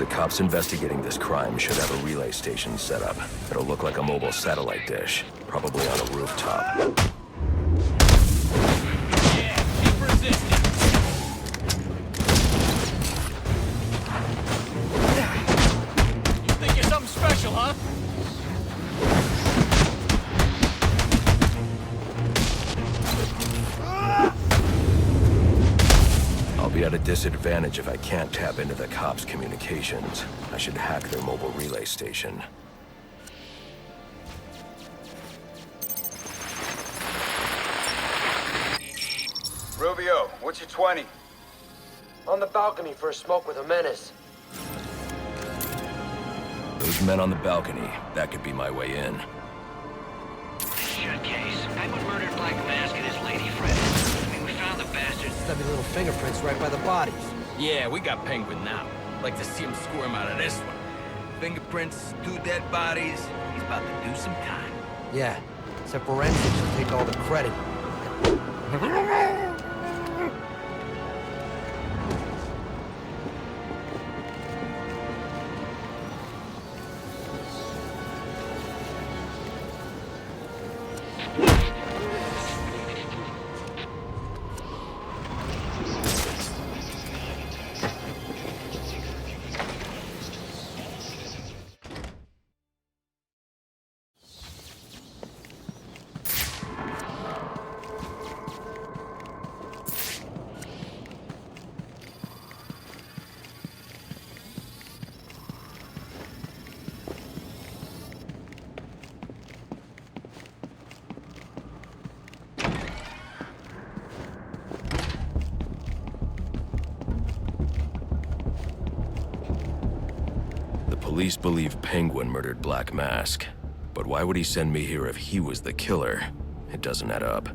The cops investigating this crime should have a relay station set up. It'll look like a mobile satellite dish, probably on a rooftop. Yeah, keep resisting. You think you're something special, huh? I'll be at a disadvantage if I can't tap into the cops' communications. I should hack their mobile relay station. Rubio, what's your 20? On the balcony for a smoke with a menace. Those men on the balcony, that could be my way in. Shitcase. Penguin murdered Black Mask and his lady friend. I mean, we found the bastards. Stubby little fingerprints right by the bodies. Yeah, we got Penguin now. Like to see him squirm out of this one. Fingerprints, 2 dead bodies. He's about to do some time. Yeah, except forensics will take all the credit. Police believe Penguin murdered Black Mask, but why would he send me here if he was the killer? It doesn't add up.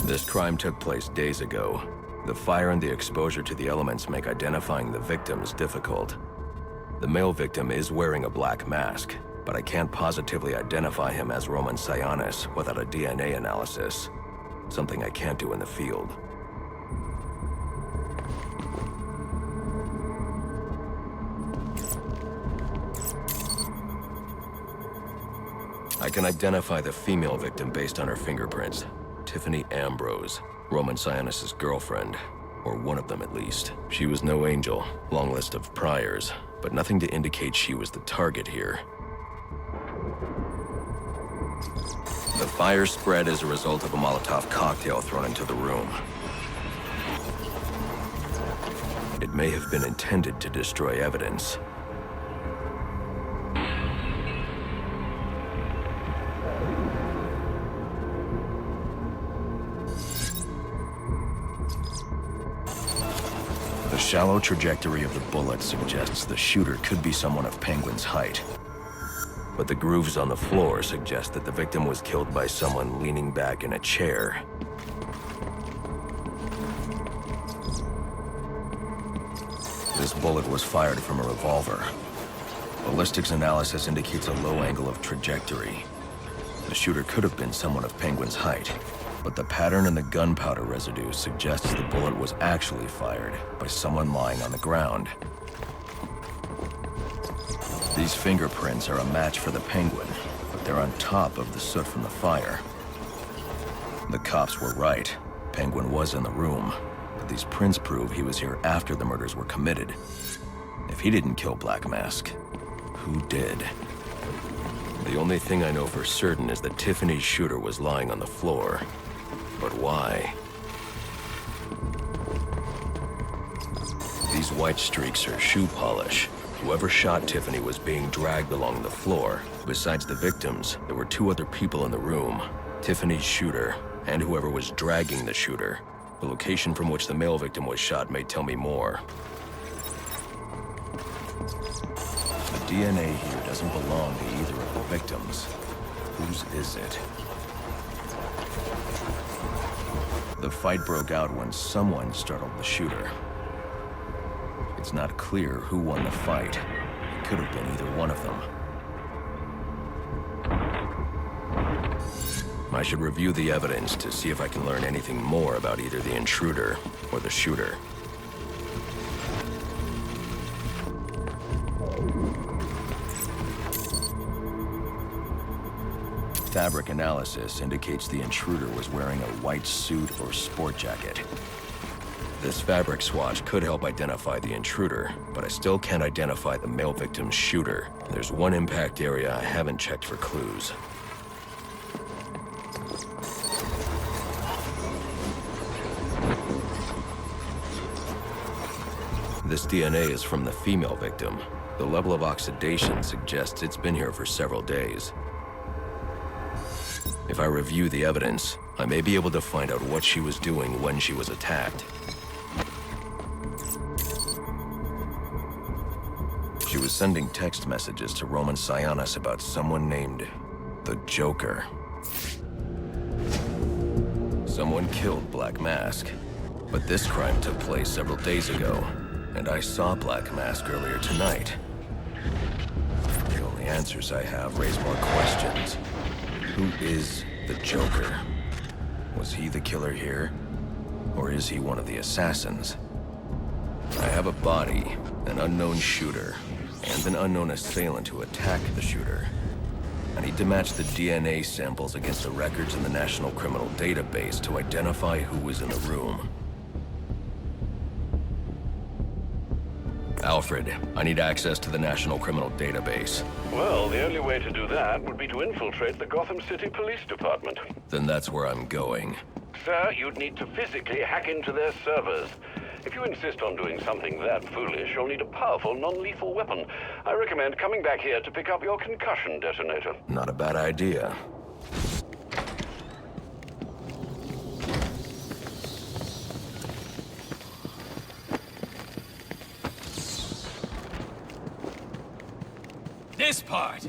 This crime took place days ago. The fire and the exposure to the elements make identifying the victims difficult. The male victim is wearing a black mask, but I can't positively identify him as Roman Sionis without a DNA analysis. Something I can't do in the field. I can identify the female victim based on her fingerprints. Tiffany Ambrose, Roman Sionis' girlfriend, or one of them at least. She was no angel, long list of priors, but nothing to indicate she was the target here. The fire spread as a result of a Molotov cocktail thrown into the room. It may have been intended to destroy evidence. The shallow trajectory of the bullet suggests the shooter could be someone of Penguin's height. But the grooves on the floor suggest that the victim was killed by someone leaning back in a chair. This bullet was fired from a revolver. Ballistics analysis indicates a low angle of trajectory. The shooter could have been someone of Penguin's height, but the pattern in the gunpowder residue suggests the bullet was actually fired by someone lying on the ground. These fingerprints are a match for the Penguin, but they're on top of the soot from the fire. The cops were right. Penguin was in the room, but these prints prove he was here after the murders were committed. If he didn't kill Black Mask, who did? The only thing I know for certain is that Tiffany's shooter was lying on the floor. But why? These white streaks are shoe polish. Whoever shot Tiffany was being dragged along the floor. Besides the victims, there were 2 other people in the room. Tiffany's shooter, and whoever was dragging the shooter. The location from which the male victim was shot may tell me more. The DNA here doesn't belong to either of the victims. Whose is it? The fight broke out when someone startled the shooter. It's not clear who won the fight. It could have been either one of them. I should review the evidence to see if I can learn anything more about either the intruder or the shooter. Fabric analysis indicates the intruder was wearing a white suit or sport jacket. This fabric swatch could help identify the intruder, but I still can't identify the male victim's shooter. There's one impact area I haven't checked for clues. This DNA is from the female victim. The level of oxidation suggests it's been here for several days. If I review the evidence, I may be able to find out what she was doing when she was attacked. She was sending text messages to Roman Sionis about someone named the Joker. Someone killed Black Mask, but this crime took place several days ago, and I saw Black Mask earlier tonight. The only answers I have raise more questions. Who is the Joker? Was he the killer here? Or is he one of the assassins? I have a body, an unknown shooter, and an unknown assailant who attacked the shooter. I need to match the DNA samples against the records in the National Criminal Database to identify who was in the room. Alfred, I need access to the National Criminal Database. Well, the only way to do that would be to infiltrate the Gotham City Police Department. Then that's where I'm going. Sir, you'd need to physically hack into their servers. If you insist on doing something that foolish, you'll need a powerful, non-lethal weapon. I recommend coming back here to pick up your concussion detonator. Not a bad idea. This part!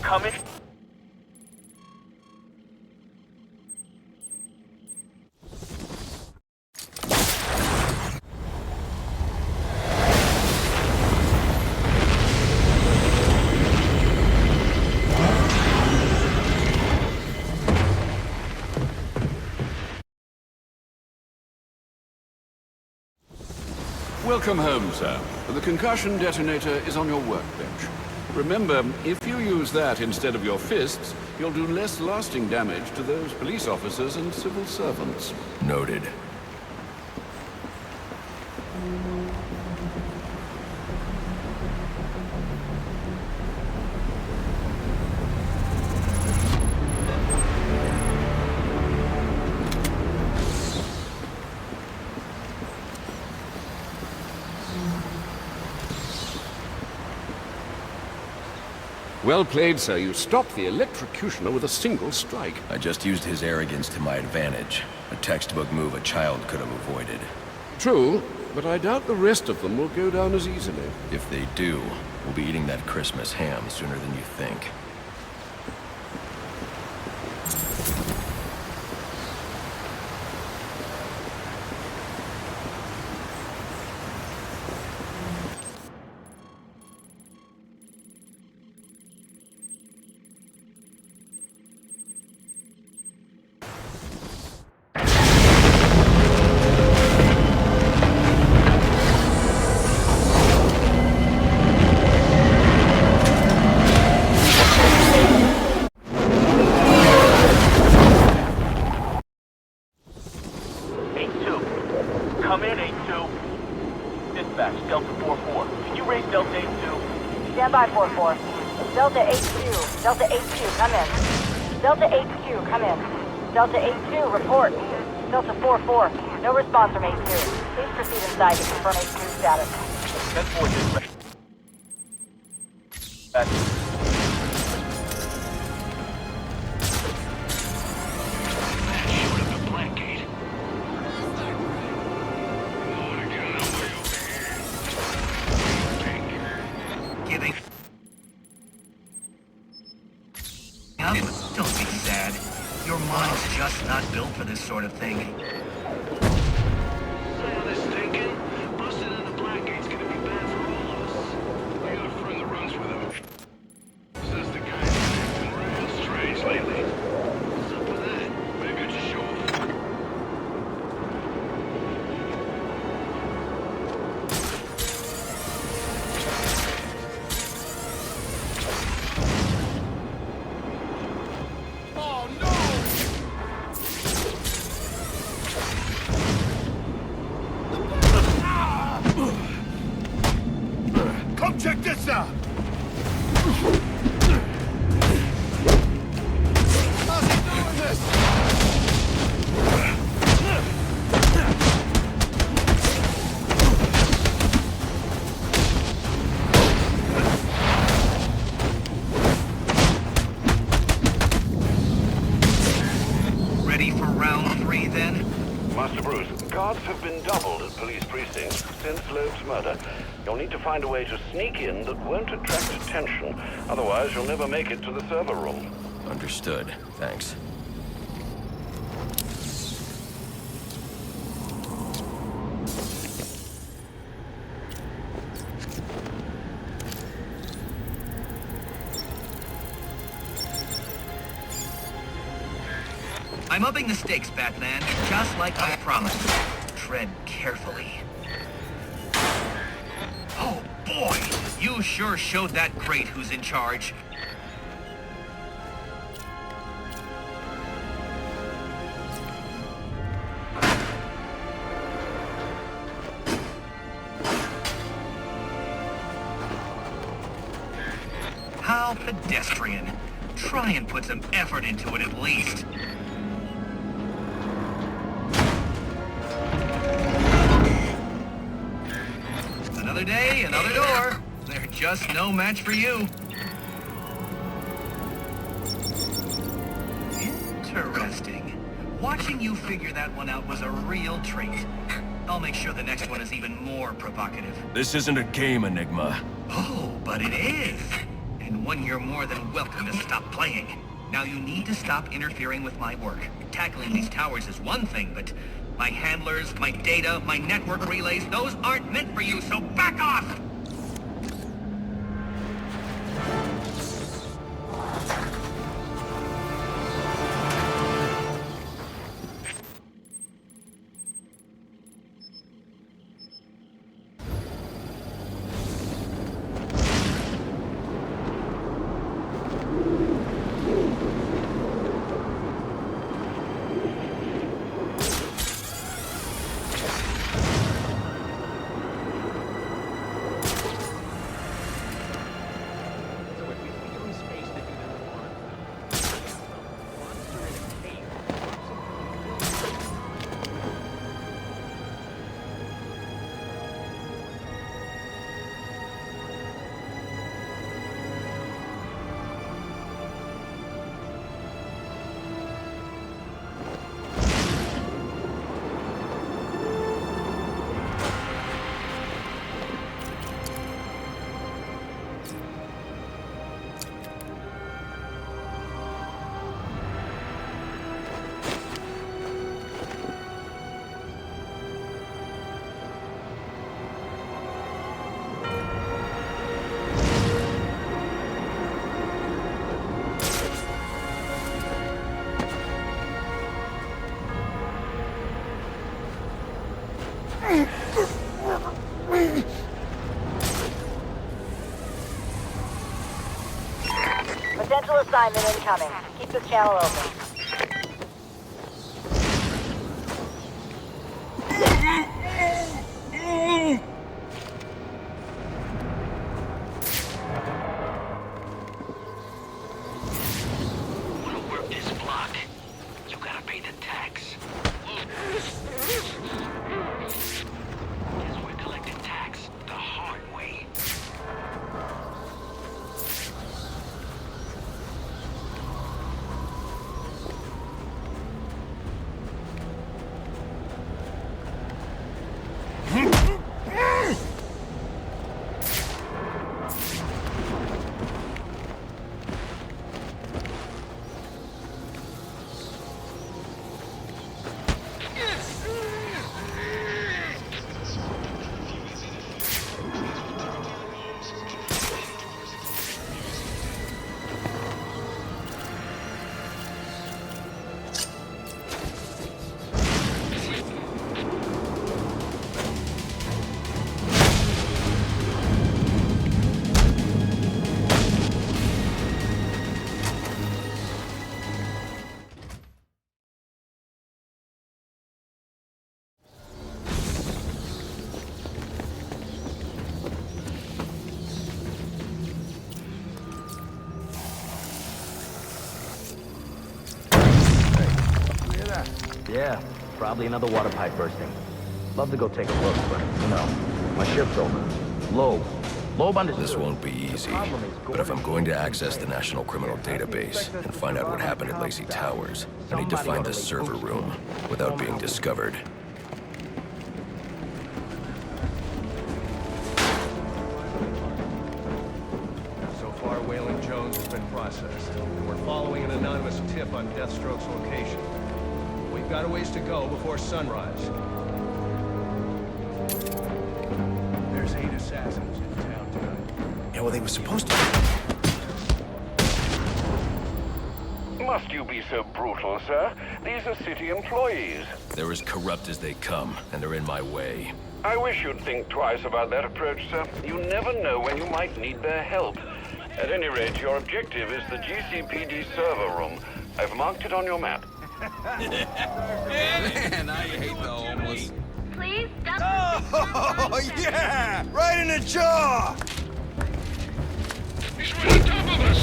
Coming. Welcome home, sir. The concussion detonator is on your workbench. Remember, if you use that instead of your fists, you'll do less lasting damage to those police officers and civil servants. Noted. Well played, sir. You stopped the electrocutioner with a single strike. I just used his arrogance to my advantage. A textbook move a child could have avoided. True, but I doubt the rest of them will go down as easily. If they do, we'll be eating that Christmas ham sooner than you think. Come in, 8-2. Dispatch, Delta 4-4. Can you raise Delta 8-2? Stand by, 4-4. Delta 8-2. Delta 8-2, come in. Delta 8-2, come in. Delta 8-2, report. Delta 4-4, no response from 8-2. Please proceed inside to confirm 8-2 status. 10-4, dispatch. Don't be sad. Your mind's just not thing. Sound is thinking. Busting in the Blackgate's gonna be bad for all of us. I got a friend that runs with him. Says the guy's been real strange lately. What's up with that? Maybe it's a show off. Come check this out! How's he doing this? Ready for round 3 then? Master Bruce, guards have been doubled at police precincts since Loeb's murder. You'll need to find a way to sneak in that won't attract attention. Otherwise, you'll never make it to the server room. Understood. Thanks. I'm upping the stakes, Batman, just like I promised. Tread carefully. Oh boy, you sure showed that great who's in charge. How pedestrian. Try and put some effort into it at least. Another day, another door. They're just no match for you. Interesting. Watching you figure that one out was a real treat. I'll make sure the next one is even more provocative. This isn't a game, Enigma. Oh, but it is. And one you're more than welcome to stop playing. Now you need to stop interfering with my work. Tackling these towers is one thing, but my handlers, my data, my network relays, those aren't meant for you, so back off! Potential assignment incoming. Keep this channel open. Want to work this block? You gotta pay the tax. Guess we're collecting tax the hard way. Yeah, probably another water pipe bursting. Love to go take a look, but, you know, my shift's over. Loeb understood. This won't be easy, but if I'm going to access the National Criminal Database and find out what happened at Lacey Towers, I need to find the server room without being discovered. So far, Waylon Jones has been processed, and we're following an anonymous tip on Deathstroke's location. We've got a ways to go before sunrise. There's 8 assassins in town tonight. Yeah, well, they were supposed to. Must you be so brutal, sir? These are city employees. They're as corrupt as they come, and they're in my way. I wish you'd think twice about that approach, sir. You never know when you might need their help. At any rate, your objective is the GCPD server room. I've marked it on your map. Man, I hate the homeless. Please stop. Oh, yeah! Right in the jaw! He's right on top of us!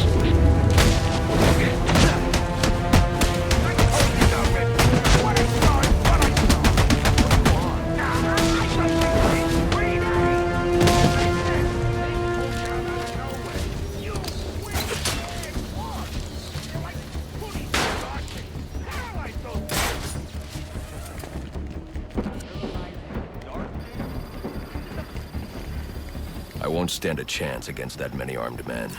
I won't stand a chance against that many armed men.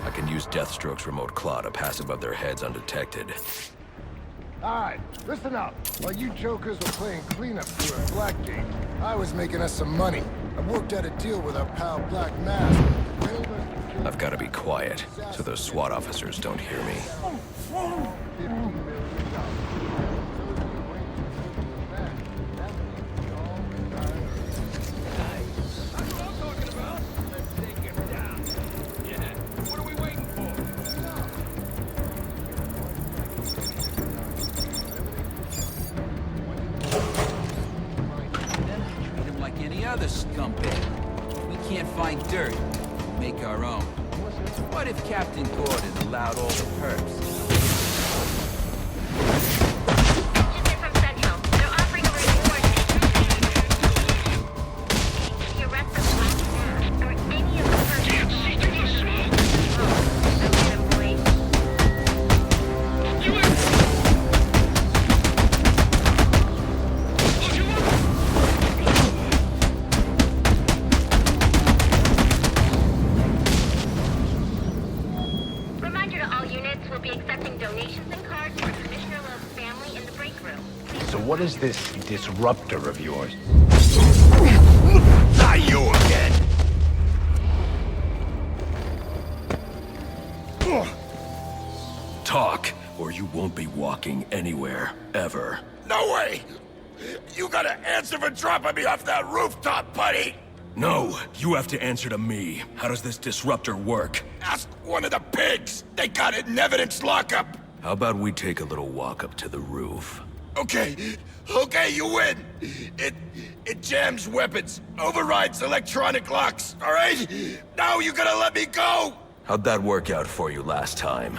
I can use Deathstroke's remote claw to pass above their heads undetected. Alright, listen up. While you jokers were playing cleanup here at Blackgate, I was making us some money. I worked out a deal with our pal Black Mask. I've got to be quiet, so those SWAT officers don't hear me. Other scumbag. We can't find dirt. Make our own. What if Captain Gordon allowed all the perks? Shipment from Central. They're offering a reward. The arrest of Black Mask or any of the persons. Can't see through the smoke! Oh, okay, boy. You are... Reminder to all units, we'll be accepting donations and cards for Commissioner Loeb's family in the break room. So what is this disruptor of yours? Not you again! Talk, or you won't be walking anywhere, ever. No way! You gotta answer for dropping me off that rooftop, buddy! No, you have to answer to me. How does this disruptor work? Ask one of the pigs! They got it in evidence lockup! How about we take a little walk up to the roof? Okay, you win! It jams weapons, overrides electronic locks, alright? Now you gotta let me go! How'd that work out for you last time?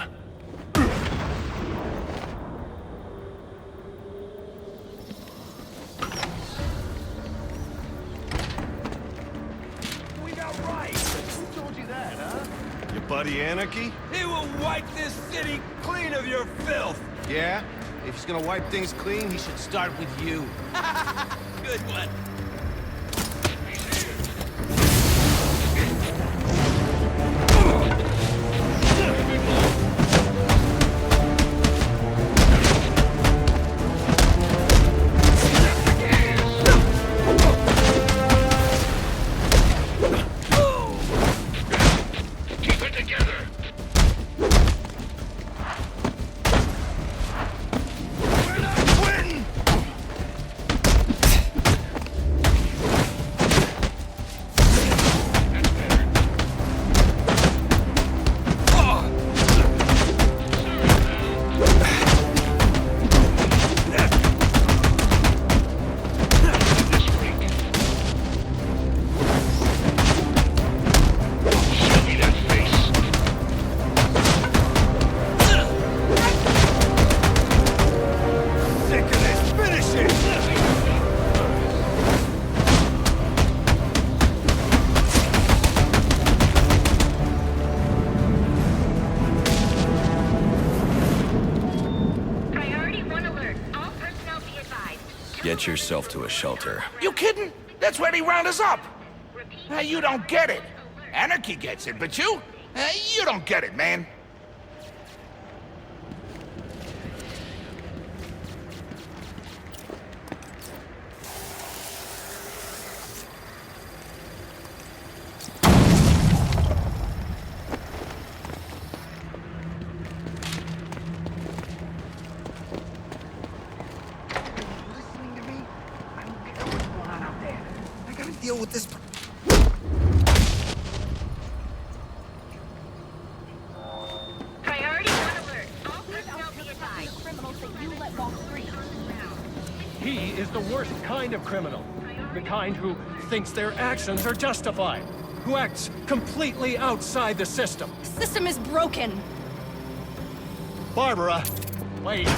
We got right! Who told you that, huh? Your buddy Anarchy? He will wipe this city clean of your filth! Yeah? If he's gonna wipe things clean, he should start with you. Good one. Keep it together! We're not quitting! Get yourself to a shelter. You kidding? That's where they round us up. You don't get it. Anarchy gets it, but you don't get it, man. Deal with this. Priority 1 alert. All personnel be advised. Criminals that you let walk free. He is the worst kind of criminal. The kind who thinks their actions are justified. Who acts completely outside the system. The system is broken. Barbara, wait.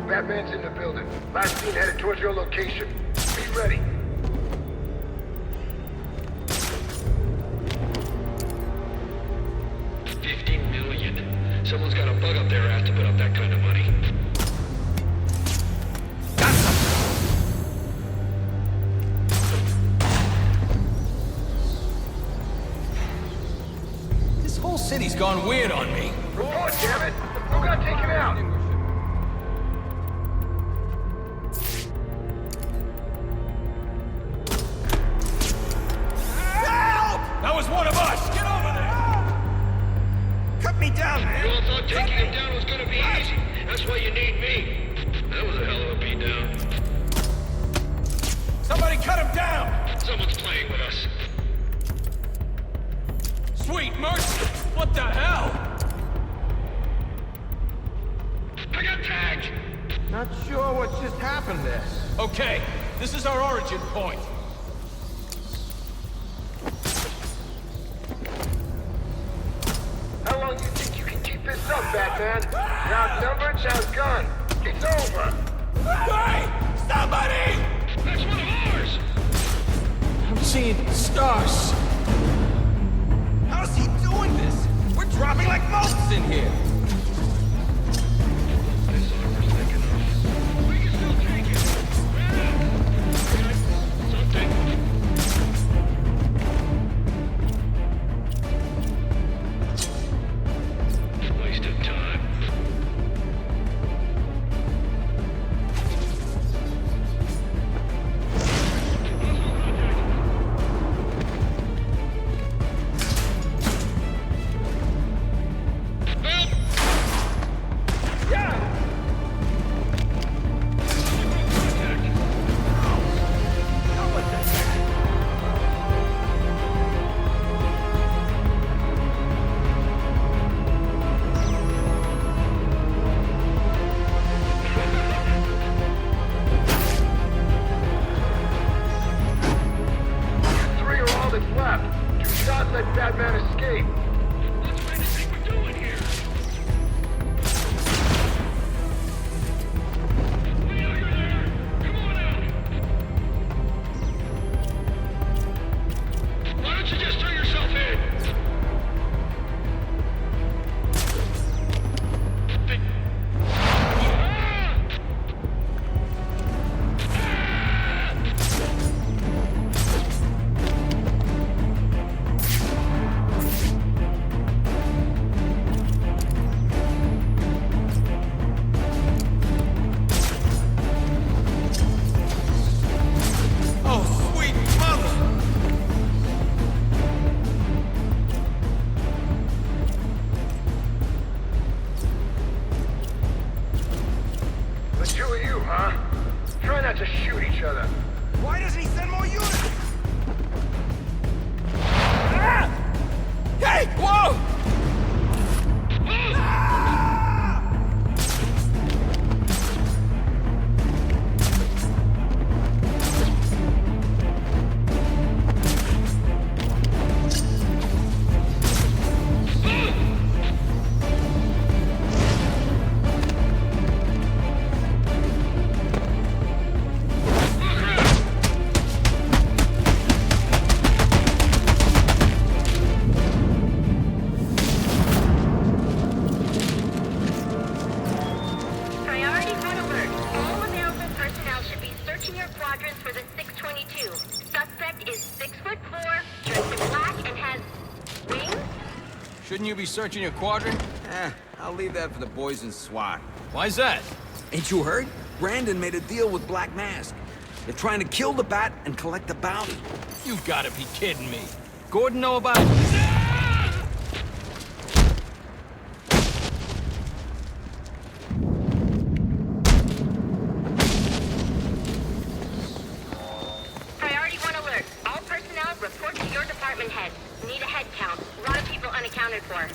Batman's in the building. Last seen headed towards your location. Be ready. $15 million. Someone's got a bug up their ass to put up that kind of money. This whole city's gone weird on me. Report, damn it! Who got taken out? That was one of us! Get over there! Cut me down, man. You all thought taking him down was gonna be easy. That's why you need me. That was a hell of a beatdown. Somebody cut him down! Someone's playing with us. Sweet mercy! What the hell? I got tagged! Not sure what just happened there. Okay, this is our origin point. How long do you think you can keep this up, Batman? You're outnumbered, now it's gone. It's over. Hey! Somebody! That's one of ours! I'm seeing stars. How's he doing this? We're dropping like motes in here. This armor's thick enough. We can still take it. Something. Waste of time. for the 622. Suspect is 6'4", dressed in black, and has wings? Shouldn't you be searching your quadrant? I'll leave that for the boys in SWAT. Why's that? Ain't you heard? Brandon made a deal with Black Mask. They're trying to kill the Bat and collect the bounty. You gotta be kidding me. Gordon know about it? Priority 1 alert. All personnel report to your department head. Need a head count. A lot of people unaccounted for.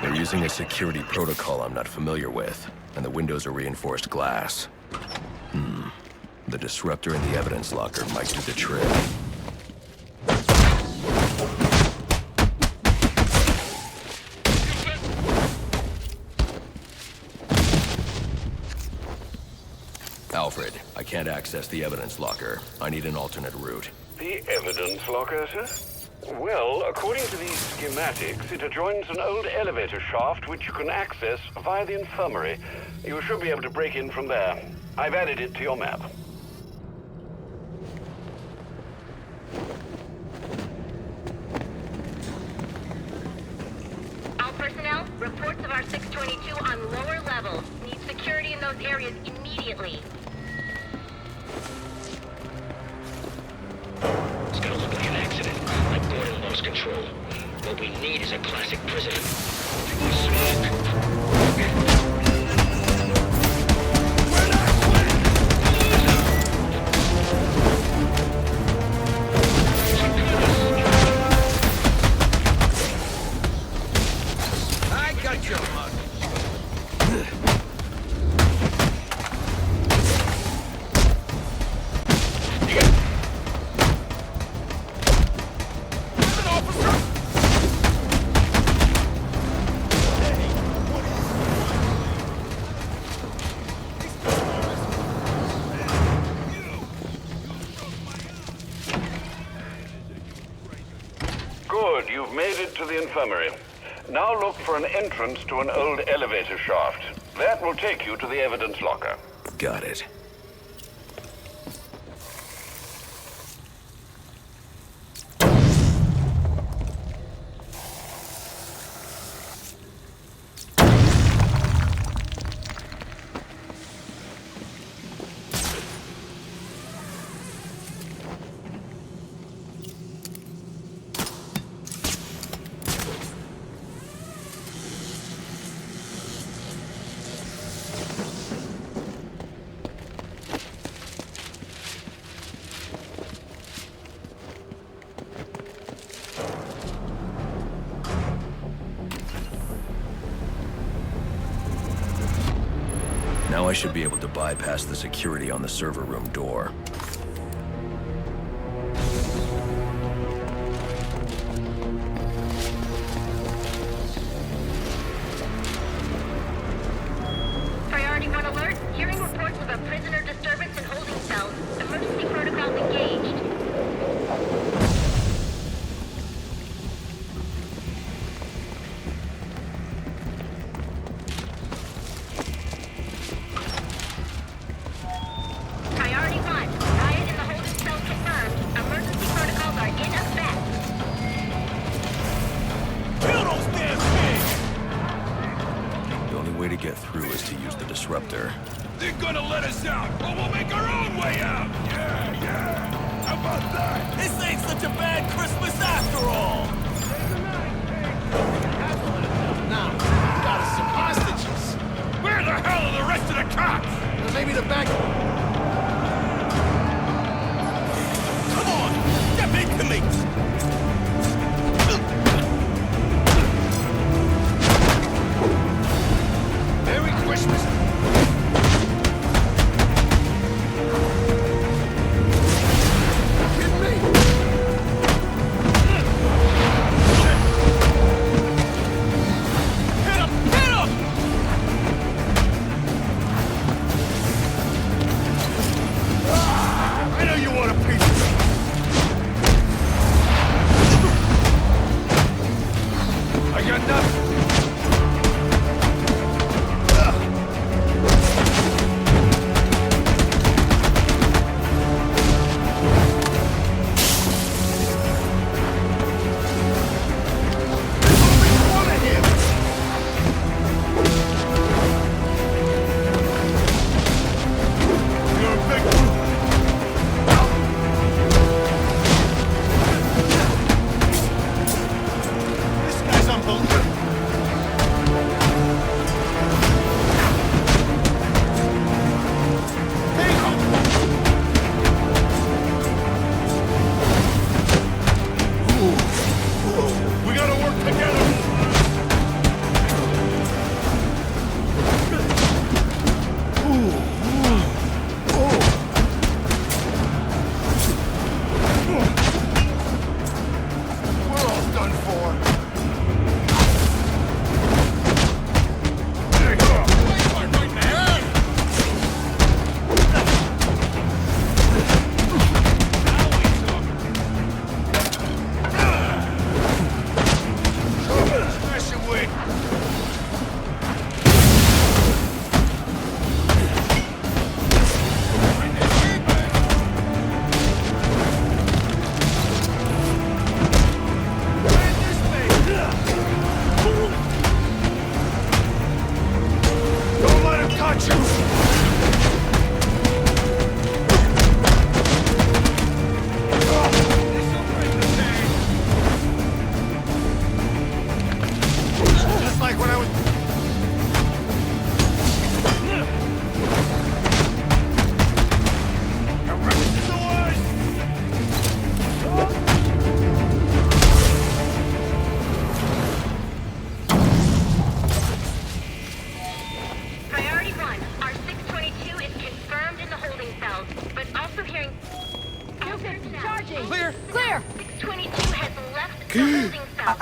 They're using a security protocol I'm not familiar with, and the windows are reinforced glass. The disruptor in the evidence locker might do the trick. Alfred, I can't access the evidence locker. I need an alternate route. The evidence locker, sir? Well, according to these schematics, it adjoins an old elevator shaft which you can access via the infirmary. You should be able to break in from there. I've added it to your map. All personnel, reports of our 622 on lower levels. Need security in those areas immediately. It's gonna look like an accident, like Gordon lost control. What we need is a classic prison. Smoke. I got you, mug. Good, you've made it to the infirmary. Now look for an entrance to an old elevator shaft. That will take you to the evidence locker. Got it. Now I should be able to bypass the security on the server room door. Priority 1 alert. Hearing reports of a prisoner disturbance in holding cells. Emergency protocols engaged. Priority 1. Riot in the holding cell confirmed. Emergency protocols are in effect. Kill those damn pigs! The only way to get through is to use the disruptor. They're gonna let us out, or we'll make our own way out! Yeah! How about that? This ain't such a bad Christmas after all! Now, we got us some hostages. Where the hell are the rest of the cops? Maybe the back... Come on! Step into me! Merry Christmas. Kidding me? Hit him! Hit him!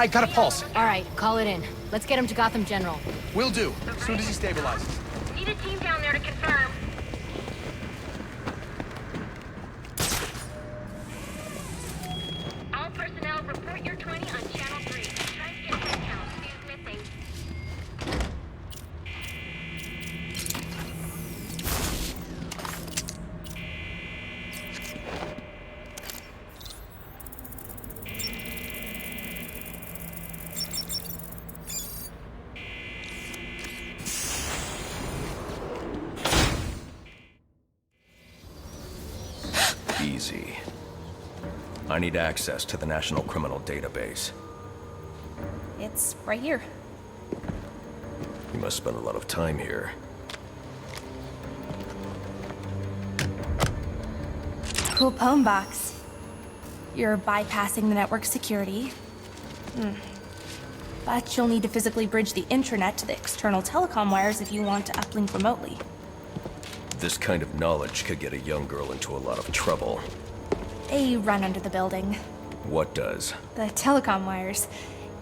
I got a pulse. All right, call it in. Let's get him to Gotham General. Will do, as soon as he stabilizes. Need a team down there to confirm. All personnel report your 20 on Channel 3. Try to get head count. Who's missing? Easy. I need access to the National Criminal Database. It's right here. You must spend a lot of time here. Cool poem box. You're bypassing the network security. But you'll need to physically bridge the intranet to the external telecom wires if you want to uplink remotely. This kind of knowledge could get a young girl into a lot of trouble. They run under the building. What does? The telecom wires.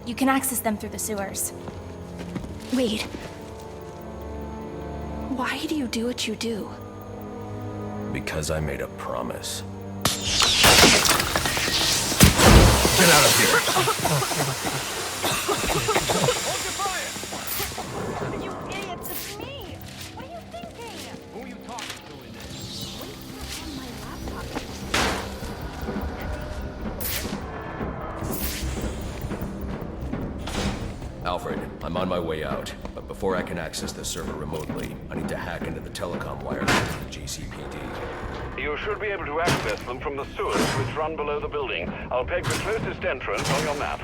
You can access them through the sewers. Wait. Why do you do what you do? Because I made a promise. Get out of here! You idiots, it's me! What are you thinking? Who are you talking to in this? What is that on my laptop? Alfred, I'm on my way out. But before I can access the server remotely, I need to hack into the telecom wires of the GCPD. You should be able to access them from the sewers which run below the building. I'll peg the closest entrance on your map.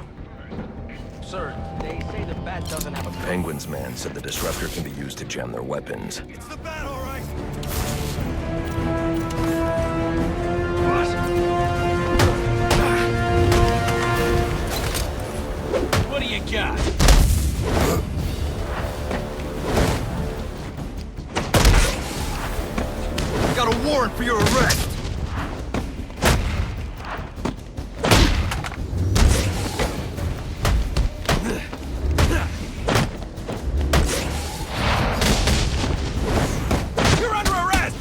Sir, they say the bat doesn't have a... Penguin's man said the disruptor can be used to jam their weapons. It's the bat, all right. What do you got? Got a warrant for your arrest! You're under arrest!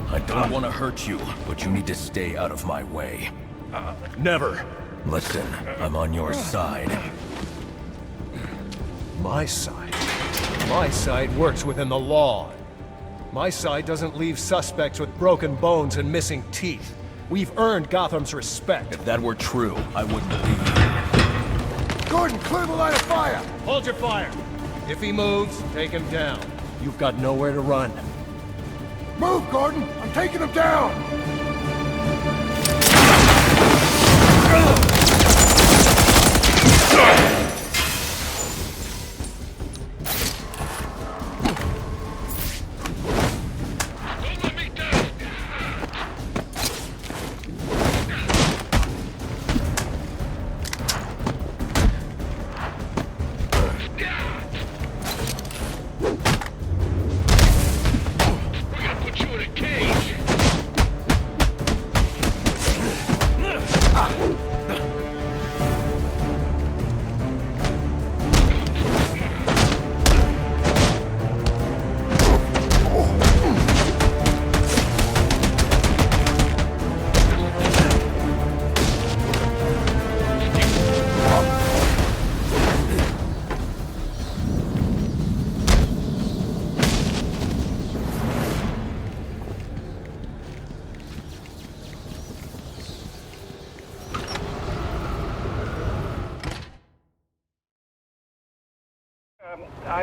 I don't want to hurt you, but you need to stay out of my way. Never. Listen, I'm on your side. My side? My side works within the law. My side doesn't leave suspects with broken bones and missing teeth. We've earned Gotham's respect. If that were true, I wouldn't believe you. Gordon, clear the line of fire! Hold your fire. If he moves, take him down. You've got nowhere to run. Move, Gordon! I'm taking him down!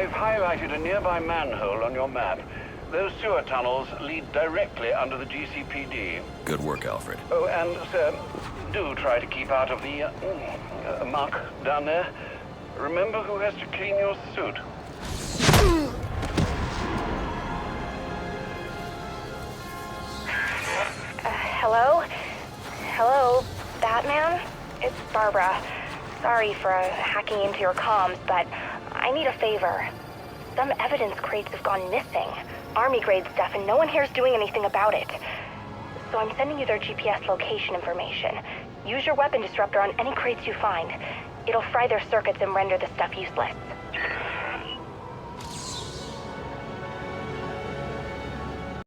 I've highlighted a nearby manhole on your map. Those sewer tunnels lead directly under the GCPD. Good work, Alfred. Oh, and, sir, do try to keep out of the, muck down there. Remember who has to clean your suit. Hello? Hello, Batman? It's Barbara. Sorry for hacking into your comms, but I need a favor. Some evidence crates have gone missing. Army-grade stuff, and no one here is doing anything about it. So I'm sending you their GPS location information. Use your weapon disruptor on any crates you find. It'll fry their circuits and render the stuff useless.